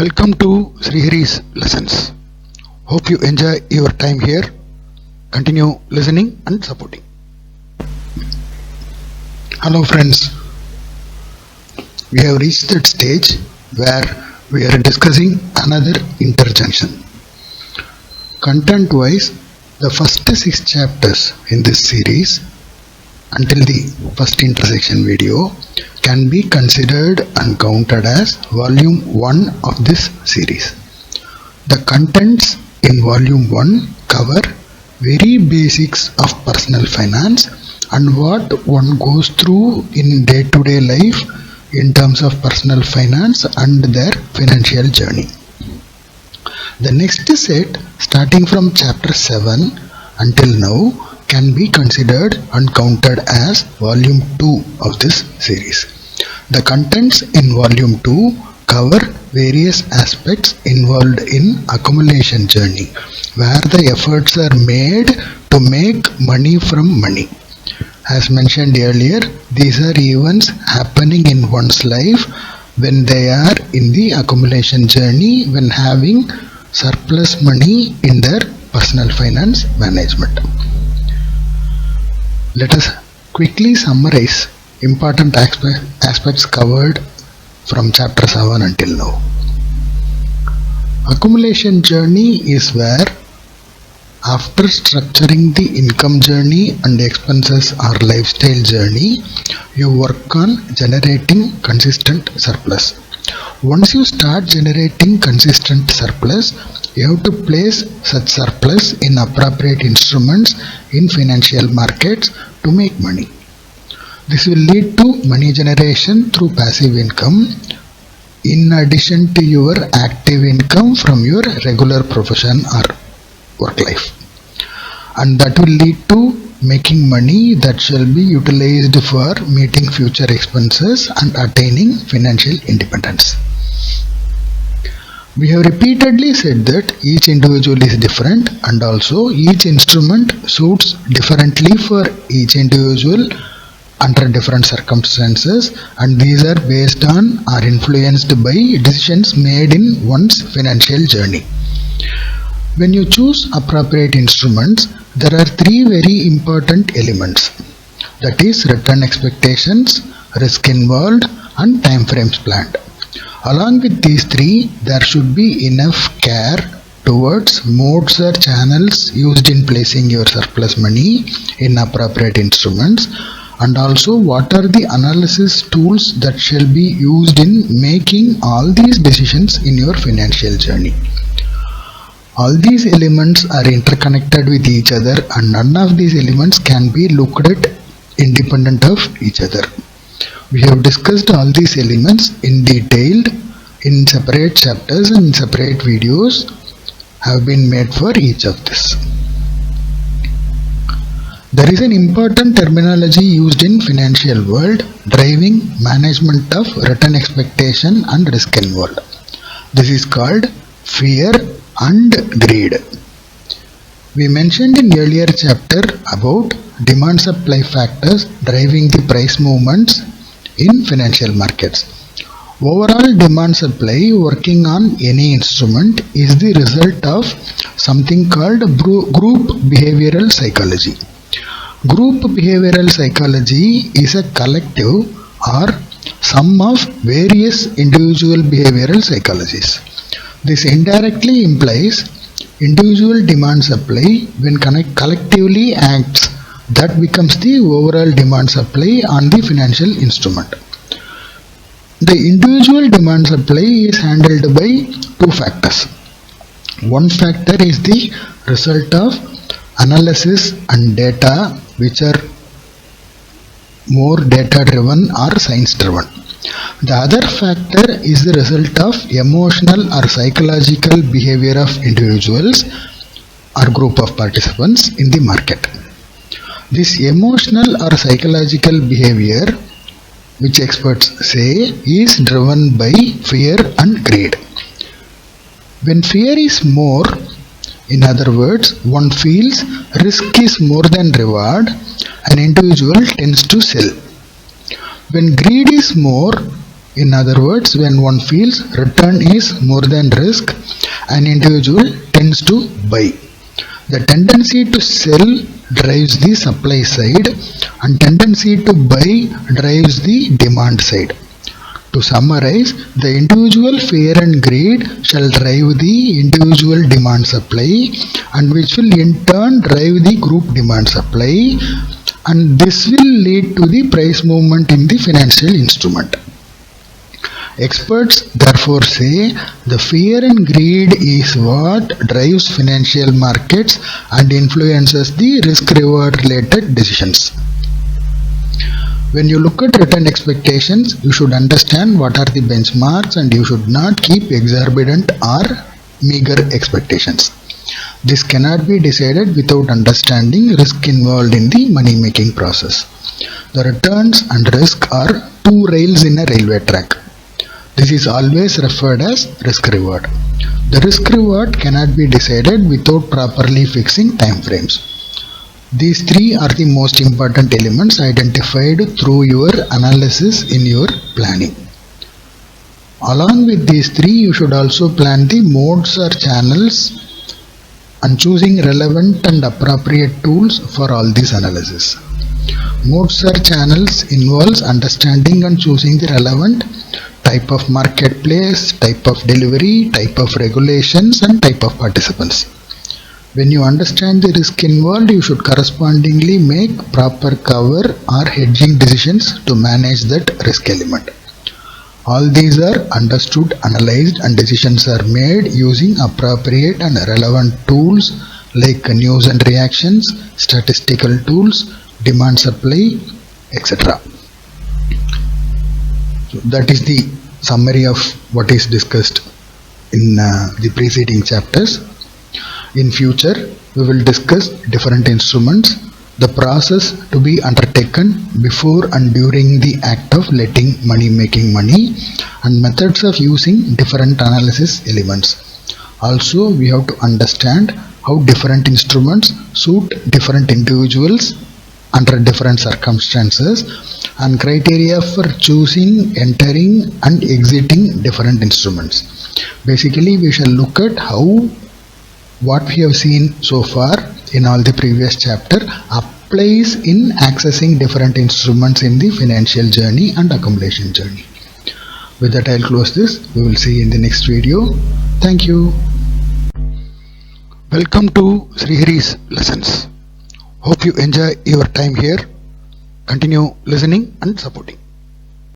Welcome to Srihari's lessons. Hope you enjoy your time here. Continue listening and supporting. Hello friends. We have reached that stage where we are discussing another interjunction. Content wise, the first 6 chapters in this series until the first intersection video can be considered and counted as volume 1 of this series. The contents in volume 1 cover very basics of personal finance and what one goes through in day-to-day life in terms of personal finance and their financial journey. The next set, starting from chapter 7 until now, can be considered and counted as volume 2 of this series. The contents in volume 2 cover various aspects involved in accumulation journey, where the efforts are made to make money from money. As mentioned earlier, these are events happening in one's life when they are in the accumulation journey, when having surplus money in their personal finance management. Let us quickly summarize important aspects covered from chapter 7 until now. Accumulation journey is where, after structuring the income journey and expenses or lifestyle journey, you work on generating consistent surplus. Once you start generating consistent surplus, you have to place such surplus in appropriate instruments in financial markets to make money. This will lead to money generation through passive income in addition to your active income from your regular profession or work life. And that will lead to making money that shall be utilized for meeting future expenses and attaining financial independence. We have repeatedly said that each individual is different and also each instrument suits differently for each individual under different circumstances, and these are based on or influenced by decisions made in one's financial journey. When you choose appropriate instruments, there are 3 very important elements, that is return expectations, risk involved and time frames planned. Along with these 3, there should be enough care towards modes or channels used in placing your surplus money in appropriate instruments, and also what are the analysis tools that shall be used in making all these decisions in your financial journey. All these elements are interconnected with each other and none of these elements can be looked at independent of each other. We have discussed all these elements in detail in separate chapters and separate videos have been made for each of this. There is an important terminology used in financial world driving management of return expectation and risk involved. This is called fear and greed. We mentioned in earlier chapter about demand supply factors driving the price movements in financial markets. Overall demand supply working on any instrument is the result of something called group behavioral psychology. Group behavioral psychology is a collective or sum of various individual behavioral psychologies. This indirectly implies individual demand supply when collectively acts, that becomes the overall demand supply on the financial instrument. The individual demand supply is handled by 2 factors. One factor is the result of analysis and data, which are more data driven or science driven. The other factor is the result of emotional or psychological behavior of individuals or group of participants in the market. This emotional or psychological behavior, which experts say, is driven by fear and greed. When fear is more, in other words, one feels risk is more than reward, an individual tends to sell. When greed is more, In other words, when one feels return is more than risk, an individual tends to buy. The tendency to sell drives the supply side and tendency to buy drives the demand side. To summarize, the individual fear and greed shall drive the individual demand supply, and which will in turn drive the group demand supply, and this will lead to the price movement in the financial instrument. Experts therefore say the fear and greed is what drives financial markets and influences the risk-reward related decisions. When you look at return expectations, you should understand what are the benchmarks and you should not keep exorbitant or meager expectations. This cannot be decided without understanding risk involved in the money-making process. The returns and risk are two rails in a railway track. This is always referred as risk-reward. The risk-reward cannot be decided without properly fixing time frames. These three are the most important elements identified through your analysis in your planning. Along with these three, you should also plan the modes or channels and choosing relevant and appropriate tools for all these analysis. Modes or channels involves understanding and choosing the relevant type of marketplace, type of delivery, type of regulations, and type of participants. When you understand the risk involved, you should correspondingly make proper cover or hedging decisions to manage that risk element. All these are understood, analyzed, and decisions are made using appropriate and relevant tools like news and reactions, statistical tools, demand supply, etc. So that is the summary of what is discussed in the preceding chapters. In future, we will discuss different instruments, the process to be undertaken before and during the act of letting money making money, and methods of using different analysis elements. Also, we have to understand how different instruments suit different individuals under different circumstances and criteria for choosing, entering, and exiting different instruments. Basically, we shall look at how what we have seen so far in all the previous chapter applies in accessing different instruments in the financial journey and accumulation journey. With that, I'll close this. We will see you in the next video. Thank you. Welcome to Srihari's lessons. Hope you enjoy your time here. Continue listening and supporting.